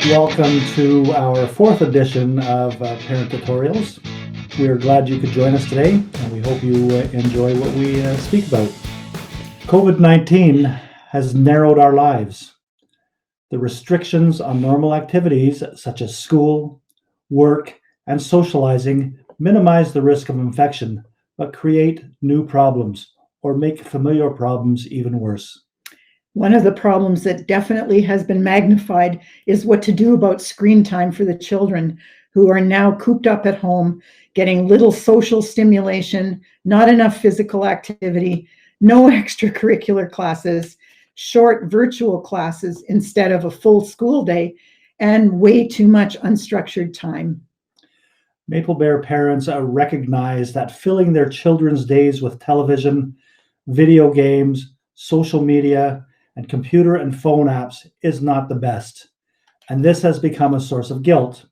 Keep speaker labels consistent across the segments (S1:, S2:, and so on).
S1: Welcome to our fourth edition of Parent Tutorials. We are glad you could join us today, and we hope you enjoy what we speak about. COVID-19 has narrowed our lives. The restrictions on normal activities such as school, work, and socializing minimize the risk of infection, but create new problems or make familiar problems even worse.
S2: One of the problems that definitely has been magnified is what to do about screen time for the children who are now cooped up at home, getting little social stimulation, not enough physical activity, no extracurricular classes, short virtual classes instead of a full school day, and way too much unstructured time.
S1: Maple Bear parents recognize that filling their children's days with television, video games, social media, and computer and phone apps is not the best. And this has become a source of guilt.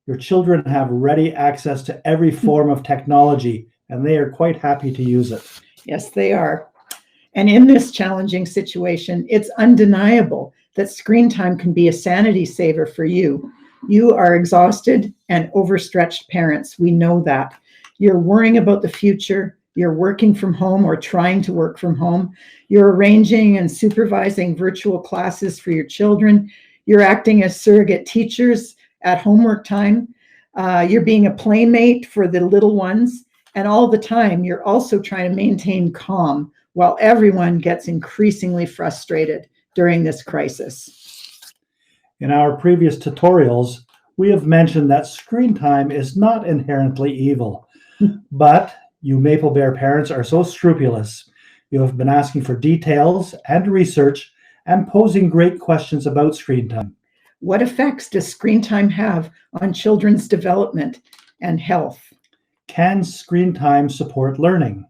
S1: Your children have ready access to every form of technology, and they are quite happy to use it.
S2: Yes, they are. And in this challenging situation, it's undeniable that screen time can be a sanity saver for you. You are exhausted and overstretched parents. We know that. You're worrying about the future. You're working from home or trying to work from home. You're arranging and supervising virtual classes for your children. You're acting as surrogate teachers at homework time. You're being a playmate for the little ones. And all the time, you're also trying to maintain calm while everyone gets increasingly frustrated during this crisis.
S1: In our previous tutorials, we have mentioned that screen time is not inherently evil, but you Maple Bear parents are so scrupulous. You have been asking for details and research and posing great questions about screen time.
S2: What effects does screen time have on children's development and health?
S1: Can screen time support learning?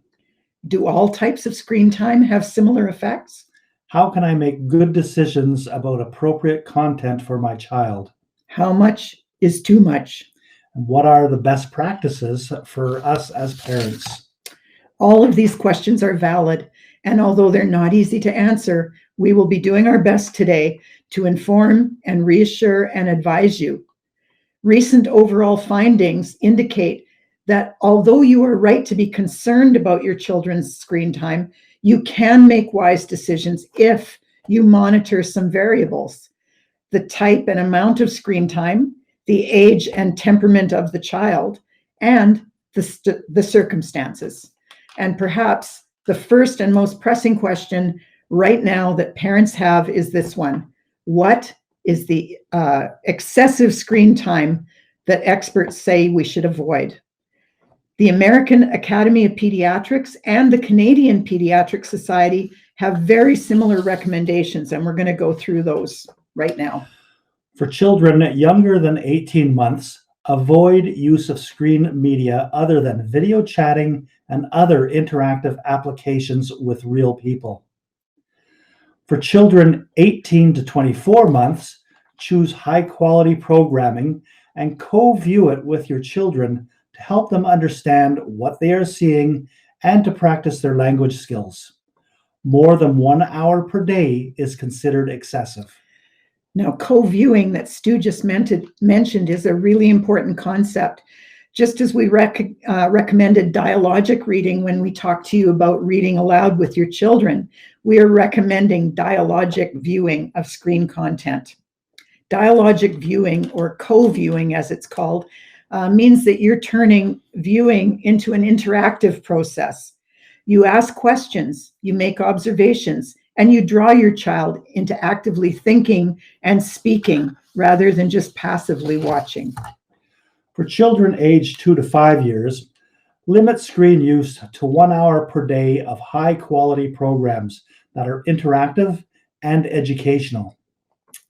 S2: Do all types of screen time have similar effects?
S1: How can I make good decisions about appropriate content for my child?
S2: How much is too much?
S1: And what are the best practices for us as parents?
S2: All of these questions are valid, and although they're not easy to answer, we will be doing our best today to inform and reassure and advise you. Recent overall findings indicate that although you are right to be concerned about your children's screen time, you can make wise decisions if you monitor some variables: the type and amount of screen time, the age and temperament of the child, and the circumstances. And perhaps the first and most pressing question right now that parents have is this one: what is the excessive screen time that experts say we should avoid? The American Academy of Pediatrics and the Canadian Pediatric Society have very similar recommendations, and we're going to go through those right now.
S1: For children younger than 18 months, avoid use of screen media other than video chatting and other interactive applications with real people. For children 18 to 24 months, choose high-quality programming and co-view it with your children to help them understand what they are seeing and to practice their language skills. More than 1 hour per day is considered excessive.
S2: Now, co-viewing that Stu just mentioned is a really important concept. Just as we recommended dialogic reading when we talked to you about reading aloud with your children, we are recommending dialogic viewing of screen content. Dialogic viewing, or co-viewing as it's called, means that you're turning viewing into an interactive process. You ask questions, you make observations, and you draw your child into actively thinking and speaking rather than just passively watching.
S1: For children aged 2 to 5 years, limit screen use to 1 hour per day of high-quality programs that are interactive and educational.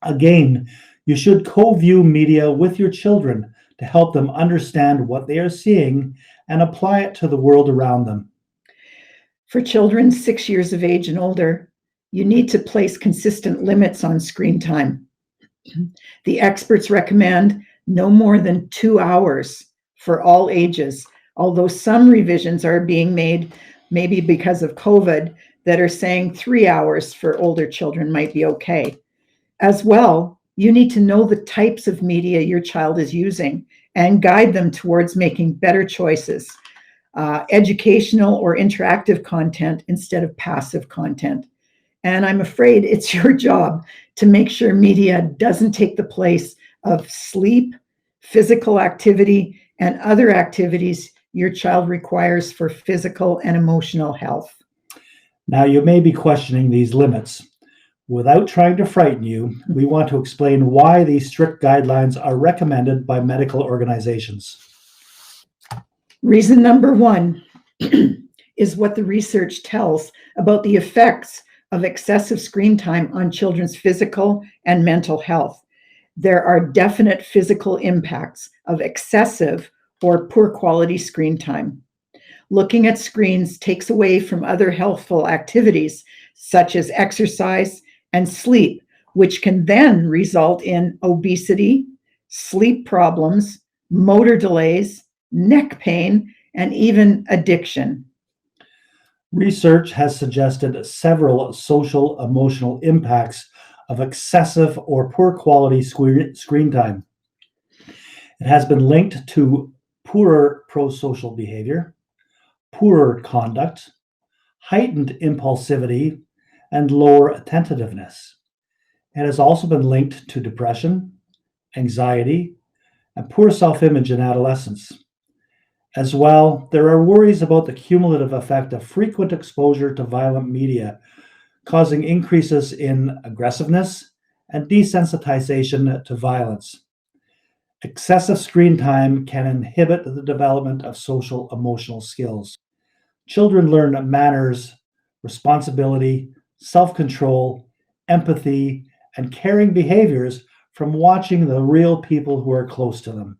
S1: Again, you should co-view media with your children to help them understand what they are seeing and apply it to the world around them.
S2: For children 6 years of age and older, you need to place consistent limits on screen time. The experts recommend no more than 2 hours for all ages, although some revisions are being made, maybe because of COVID, that are saying 3 hours for older children might be okay. As well, You need to know the types of media your child is using and guide them towards making better choices, educational or interactive content instead of passive content. And I'm afraid it's your job to make sure media doesn't take the place of sleep, physical activity, and other activities your child requires for physical and emotional health.
S1: Now, you may be questioning these limits. Without trying to frighten you, we want to explain why these strict guidelines are recommended by medical organizations.
S2: Reason number one is what the research tells about the effects of excessive screen time on children's physical and mental health. There are definite physical impacts of excessive or poor quality screen time. Looking at screens takes away from other healthful activities such as exercise and sleep, which can then result in obesity, sleep problems, motor delays, neck pain, and even addiction.
S1: Research has suggested several social emotional impacts of excessive or poor quality screen time. It has been linked to poorer prosocial behavior, poorer conduct, heightened impulsivity, and lower attentiveness. It has also been linked to depression, anxiety, and poor self-image in adolescence. As well, there are worries about the cumulative effect of frequent exposure to violent media, causing increases in aggressiveness and desensitization to violence. Excessive screen time can inhibit the development of social emotional skills. Children learn manners, responsibility, self-control, empathy, and caring behaviors from watching the real people who are close to them.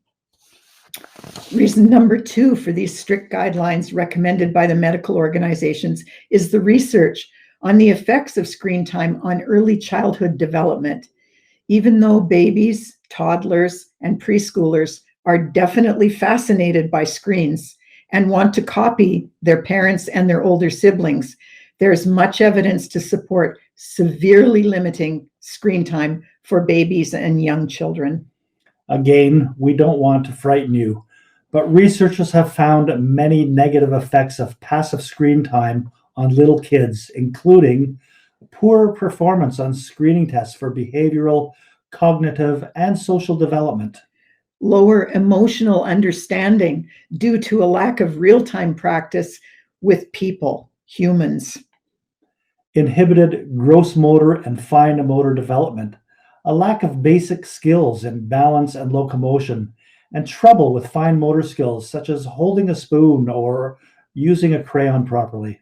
S2: Reason number two for these strict guidelines recommended by the medical organizations is the research on the effects of screen time on early childhood development. Even though babies, toddlers, and preschoolers are definitely fascinated by screens and want to copy their parents and their older siblings, there's much evidence to support severely limiting screen time for babies and young children.
S1: Again, we don't want to frighten you, but researchers have found many negative effects of passive screen time on little kids, including poor performance on screening tests for behavioral, cognitive, and social development,
S2: lower emotional understanding due to a lack of real-time practice with people, humans,
S1: inhibited gross motor and fine motor development, a lack of basic skills in balance and locomotion, and trouble with fine motor skills such as holding a spoon or using a crayon properly.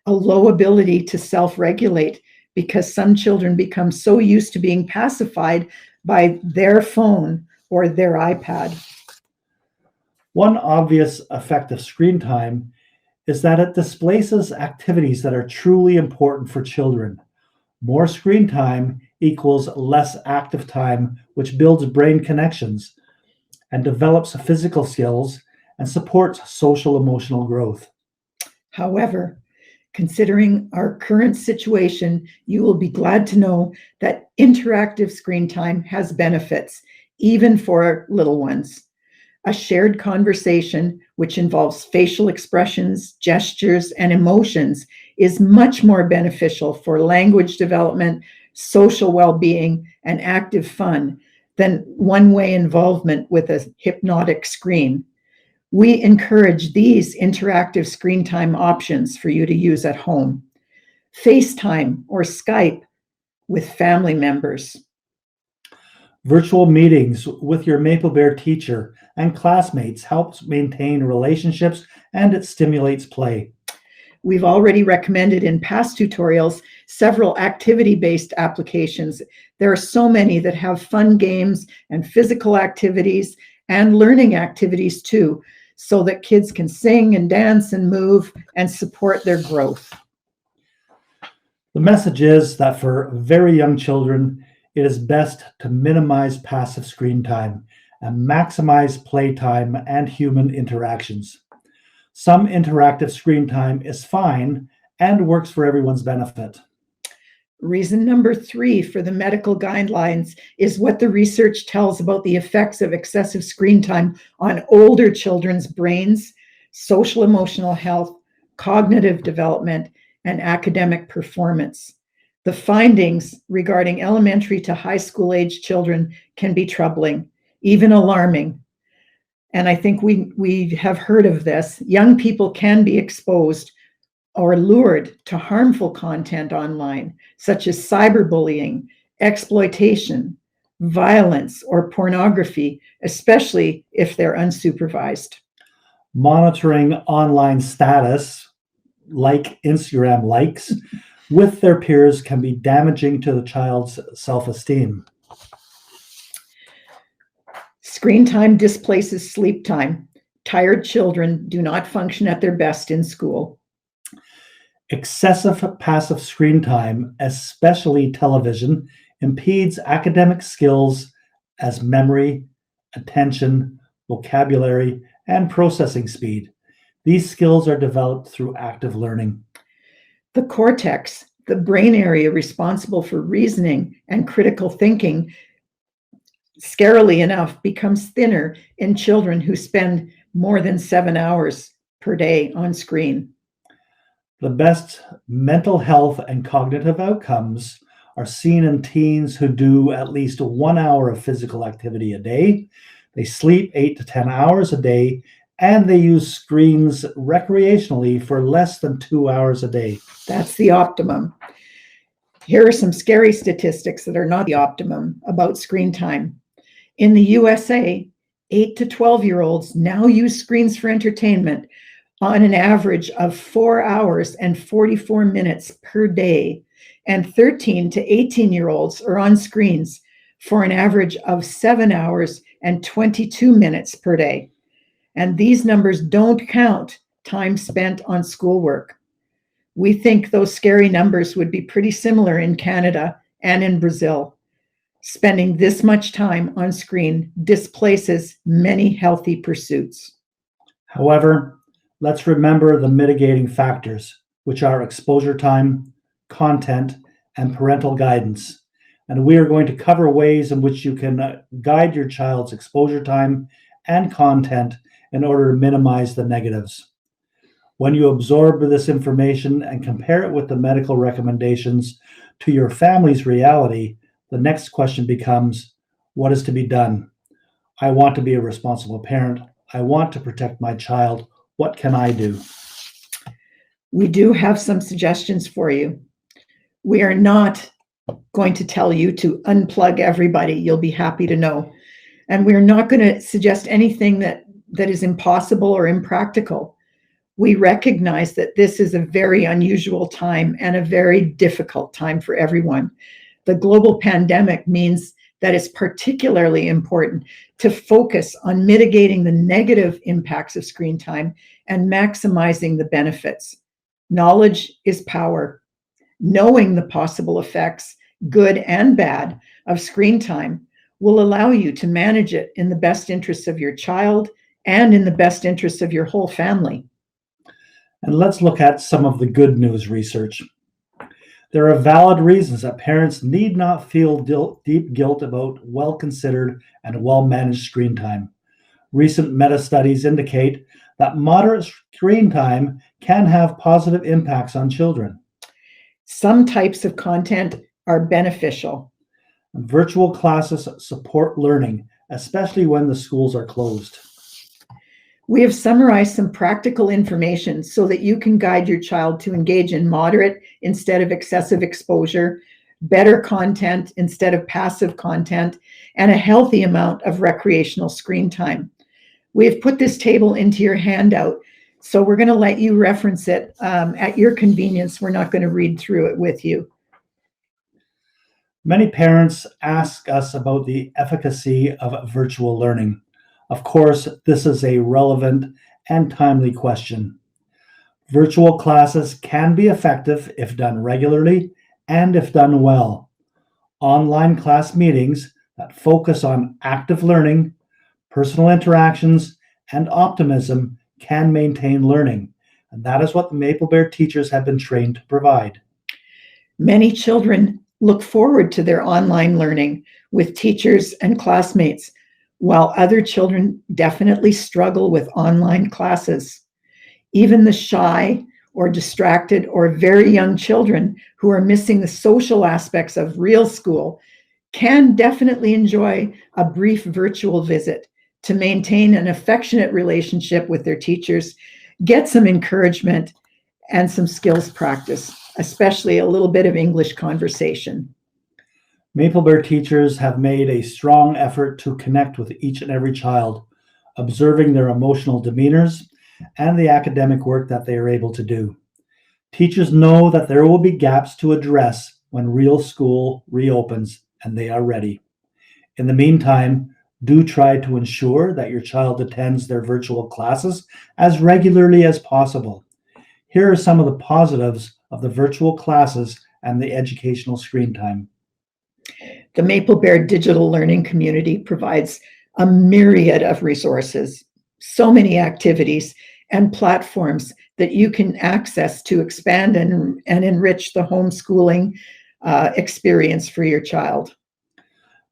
S2: A low ability to self-regulate because some children become so used to being pacified by their phone or their iPad.
S1: One obvious effect of screen time is that it displaces activities that are truly important for children. More screen time equals less active time, which builds brain connections and develops physical skills and supports social emotional growth.
S2: However, considering our current situation, you will be glad to know that interactive screen time has benefits, even for little ones. A shared conversation, which involves facial expressions, gestures, and emotions, is much more beneficial for language development, social well-being, and active fun than one-way involvement with a hypnotic screen. We encourage these interactive screen time options for you to use at home. FaceTime or Skype with family members.
S1: Virtual meetings with your Maple Bear teacher and classmates helps maintain relationships and it stimulates play.
S2: We've already recommended in past tutorials several activity-based applications. There are so many that have fun games and physical activities and learning activities too, so that kids can sing and dance and move and support their growth.
S1: The message is that for very young children, it is best to minimize passive screen time and maximize playtime and human interactions. Some interactive screen time is fine and works for everyone's benefit.
S2: Reason number 3 for the medical guidelines is what the research tells about the effects of excessive screen time on older children's brains, social emotional health, cognitive development, and academic performance. The findings regarding elementary to high school age children can be troubling, even alarming. And I think we have heard of this. Young people can be exposed or lured to harmful content online, such as cyberbullying, exploitation, violence, or pornography, especially if they're unsupervised.
S1: Monitoring online status, like Instagram likes, with their peers can be damaging to the child's self-esteem.
S2: Screen time displaces sleep time. Tired children do not function at their best in school.
S1: Excessive passive screen time, especially television, impedes academic skills as memory, attention, vocabulary, and processing speed. These skills are developed through active learning.
S2: The cortex, the brain area responsible for reasoning and critical thinking, scarily enough, becomes thinner in children who spend more than 7 hours per day on screen.
S1: The best mental health and cognitive outcomes are seen in teens who do at least 1 hour of physical activity a day. They sleep 8 to 10 hours a day, and they use screens recreationally for less than 2 hours a day.
S2: That's the optimum. Here are some scary statistics that are not the optimum about screen time. In the USA, 8 to 12-year-olds now use screens for entertainment on an average of 4 hours and 44 minutes per day, and 13 to 18-year-olds are on screens for an average of 7 hours and 22 minutes per day. And these numbers don't count time spent on schoolwork. We think those scary numbers would be pretty similar in Canada and in Brazil. Spending this much time on screen displaces many healthy pursuits.
S1: However, let's remember the mitigating factors, which are exposure time, content, and parental guidance. And we are going to cover ways in which you can guide your child's exposure time and content in order to minimize the negatives. When you absorb this information and compare it with the medical recommendations to your family's reality, the next question becomes, what is to be done? I want to be a responsible parent. I want to protect my child. What can I do?
S2: We do have some suggestions for you. We are not going to tell you to unplug everybody. You'll be happy to know. And we're not going to suggest anything that is impossible or impractical. We recognize that this is a very unusual time and a very difficult time for everyone. The global pandemic means that it's particularly important to focus on mitigating the negative impacts of screen time and maximizing the benefits. Knowledge is power. Knowing the possible effects, good and bad, of screen time will allow you to manage it in the best interests of your child and in the best interests of your whole family.
S1: And let's look at some of the good news research. There are valid reasons that parents need not feel deep guilt about well-considered and well-managed screen time. Recent meta-studies indicate that moderate screen time can have positive impacts on children.
S2: Some types of content are beneficial.
S1: Virtual classes support learning, especially when the schools are closed.
S2: We have summarized some practical information so that you can guide your child to engage in moderate instead of excessive exposure, better content instead of passive content, and a healthy amount of recreational screen time. We have put this table into your handout, so we're going to let you reference it at your convenience. We're not going to read through it with you.
S1: Many parents ask us about the efficacy of virtual learning. Of course, this is a relevant and timely question. Virtual classes can be effective if done regularly and if done well. Online class meetings that focus on active learning, personal interactions, and optimism can maintain learning. And that is what the Maple Bear teachers have been trained to provide.
S2: Many children look forward to their online learning with teachers and classmates, while other children definitely struggle with online classes. Even the shy or distracted or very young children who are missing the social aspects of real school can definitely enjoy a brief virtual visit to maintain an affectionate relationship with their teachers, get some encouragement and some skills practice, especially a little bit of English conversation.
S1: Maple Bear teachers have made a strong effort to connect with each and every child, observing their emotional demeanors and the academic work that they are able to do. Teachers know that there will be gaps to address when real school reopens, and they are ready. In the meantime, do try to ensure that your child attends their virtual classes as regularly as possible. Here are some of the positives of the virtual classes and the educational screen time.
S2: The Maple Bear digital learning community provides a myriad of resources, so many activities and platforms that you can access to expand and enrich the homeschooling experience for your child.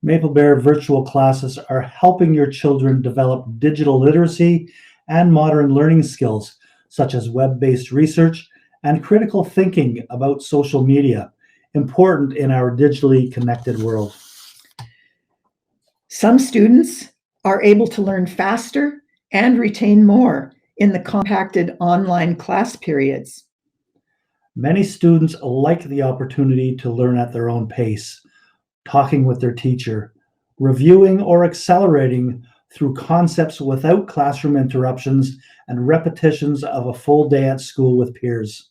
S1: Maple Bear virtual classes are helping your children develop digital literacy and modern learning skills, such as web-based research and critical thinking about social media, important in our digitally connected world.
S2: Some students are able to learn faster and retain more in the compacted online class periods.
S1: Many students like the opportunity to learn at their own pace, talking with their teacher, reviewing or accelerating through concepts without classroom interruptions and repetitions of a full day at school with peers.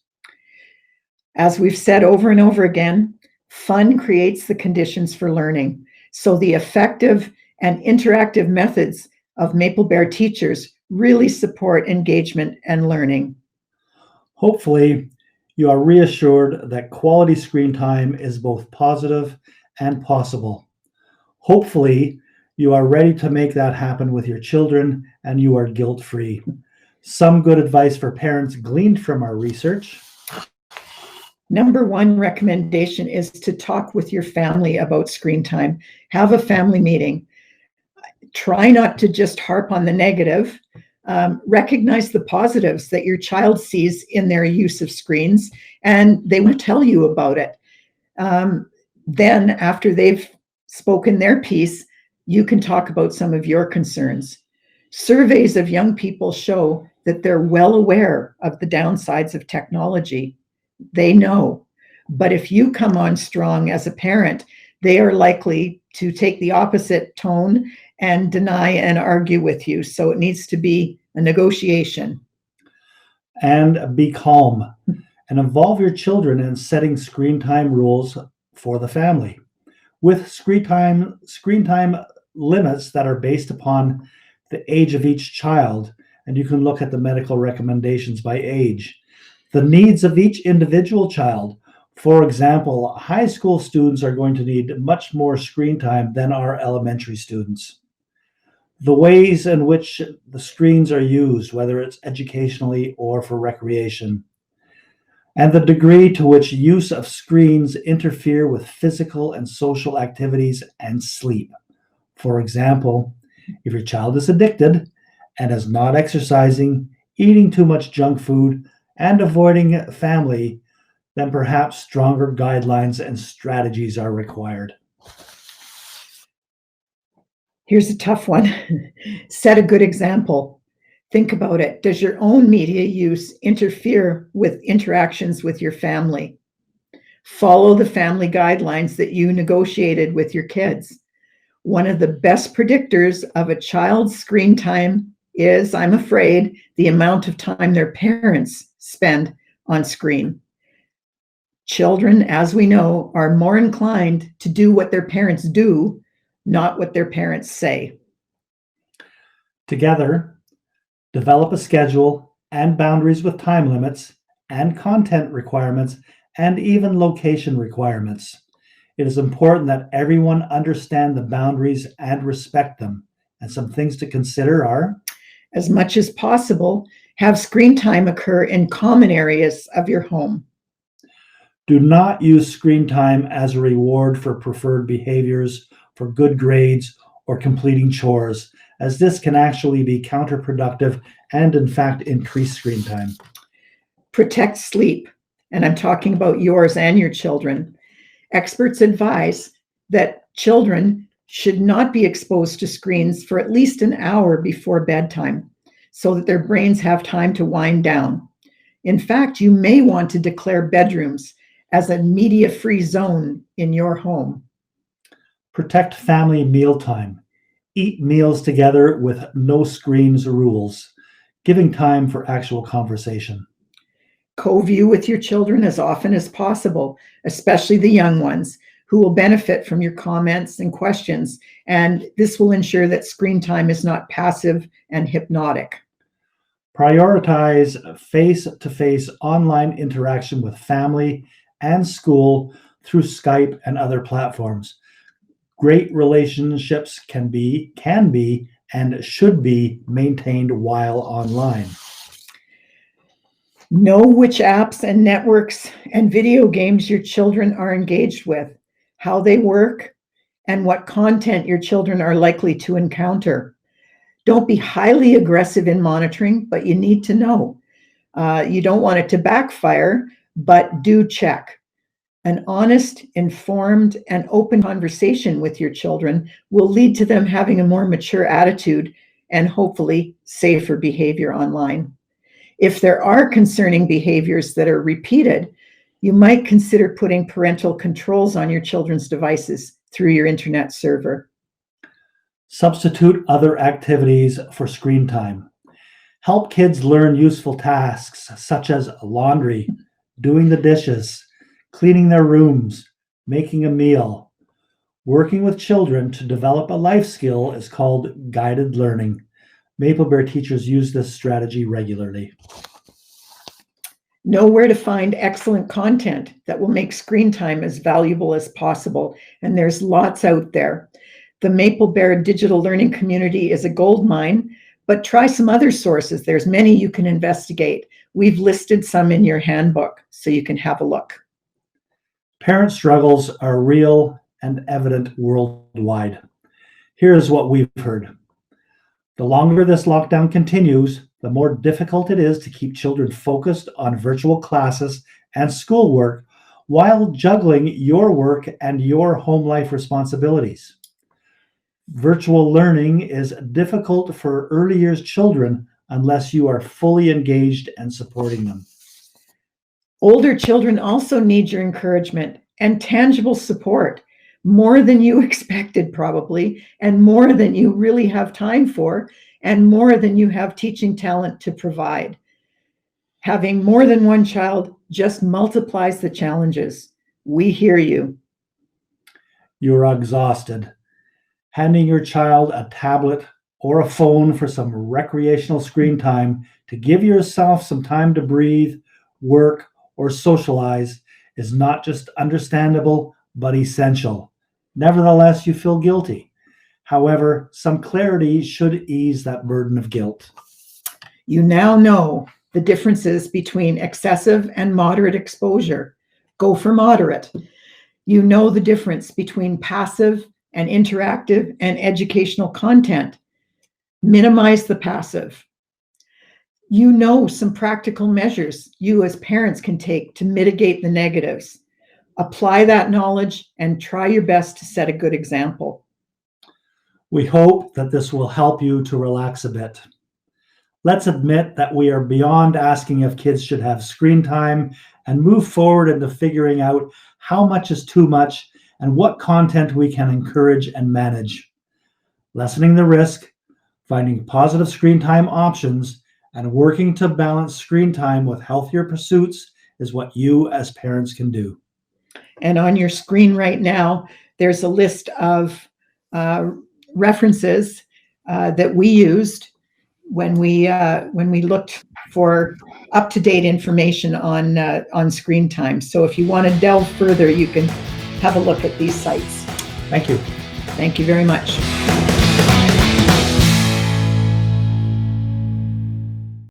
S2: As we've said over and over again, fun creates the conditions for learning. So the effective and interactive methods of Maple Bear teachers really support engagement and learning.
S1: Hopefully, you are reassured that quality screen time is both positive and possible. Hopefully, you are ready to make that happen with your children and you are guilt-free. Some good advice for parents gleaned from our research.
S2: Number one recommendation is to talk with your family about screen time. Have a family meeting. Try not to just harp on the negative. Recognize the positives that your child sees in their use of screens, and they will tell you about it. Then, after they've spoken their piece, you can talk about some of your concerns. Surveys of young people show that they're well aware of the downsides of technology. They know. But if you come on strong as a parent, they are likely to take the opposite tone and deny and argue with you. So it needs to be a negotiation.
S1: And be calm and involve your children in setting screen time rules for the family, with screen time limits that are based upon the age of each child. And you can look at the medical recommendations by age. The needs of each individual child. For example, high school students are going to need much more screen time than our elementary students. The ways in which the screens are used, whether it's educationally or for recreation, and the degree to which use of screens interfere with physical and social activities and sleep. For example, if your child is addicted and is not exercising, eating too much junk food, and avoiding family, then perhaps stronger guidelines and strategies are required.
S2: Here's a tough one. Set a good example. Think about it. Does your own media use interfere with interactions with your family? Follow the family guidelines that you negotiated with your kids. One of the best predictors of a child's screen time is, I'm afraid, the amount of time their parents spend on screen. Children, as we know, are more inclined to do what their parents do, not what their parents say.
S1: Together, develop a schedule and boundaries with time limits and content requirements and even location requirements. It is important that everyone understand the boundaries and respect them. And some things to consider are,
S2: as much as possible, have screen time occur in common areas of your home.
S1: Do not use screen time as a reward for preferred behaviors, for good grades, or completing chores, as this can actually be counterproductive and, in fact, increase screen time.
S2: Protect sleep, and I'm talking about yours and your children. Experts advise that children should not be exposed to screens for at least an hour before bedtime so that their brains have time to wind down. In fact, you may want to declare bedrooms as a media-free zone in your home.
S1: Protect family mealtime. Eat meals together with no screens rules, giving time for actual conversation.
S2: Co-view with your children as often as possible, especially the young ones, who will benefit from your comments and questions, and this will ensure that screen time is not passive and hypnotic.
S1: Prioritize face-to-face online interaction with family and school through Skype and other platforms. Great relationships can be and should be maintained while online.
S2: Know which apps and networks and video games your children are engaged with, how they work, and what content your children are likely to encounter. Don't be highly aggressive in monitoring, but you need to know. You don't want it to backfire, but do check. An honest, informed, and open conversation with your children will lead to them having a more mature attitude and hopefully safer behavior online. If there are concerning behaviors that are repeated, you might consider putting parental controls on your children's devices through your internet server.
S1: Substitute other activities for screen time. Help kids learn useful tasks such as laundry, doing the dishes, cleaning their rooms, making a meal. Working with children to develop a life skill is called guided learning. Maple Bear teachers use this strategy regularly.
S2: Know where to find excellent content that will make screen time as valuable as possible, and there's lots out there. The Maple Bear digital learning community is a goldmine, but try some other sources. There's many you can investigate. We've listed some in your handbook, so you can have a look.
S1: Parent struggles are real and evident worldwide. Here's what we've heard. The longer this lockdown continues, the more difficult it is to keep children focused on virtual classes and schoolwork while juggling your work and your home life responsibilities. Virtual learning is difficult for early years children unless you are fully engaged and supporting them.
S2: Older children also need your encouragement and tangible support, more than you expected probably, and more than you really have time for, and more than you have teaching talent to provide. Having more than one child just multiplies the challenges. We hear you.
S1: You're exhausted. Handing your child a tablet or a phone for some recreational screen time to give yourself some time to breathe, work, or socialize is not just understandable, but essential. Nevertheless, you feel guilty. However, some clarity should ease that burden of guilt.
S2: You now know the differences between excessive and moderate exposure. Go for moderate. You know the difference between passive and interactive and educational content. Minimize the passive. You know some practical measures you as parents can take to mitigate the negatives. Apply that knowledge and try your best to set a good example.
S1: We hope that this will help you to relax a bit. Let's admit that we are beyond asking if kids should have screen time and move forward into figuring out how much is too much and what content we can encourage and manage. Lessening the risk, finding positive screen time options, and working to balance screen time with healthier pursuits is what you as parents can do.
S2: And on your screen right now, there's a list of references that we used when we looked for up-to-date information on screen time. So if you want to delve further, you can have a look at these sites.
S1: Thank you.
S2: Thank you very much.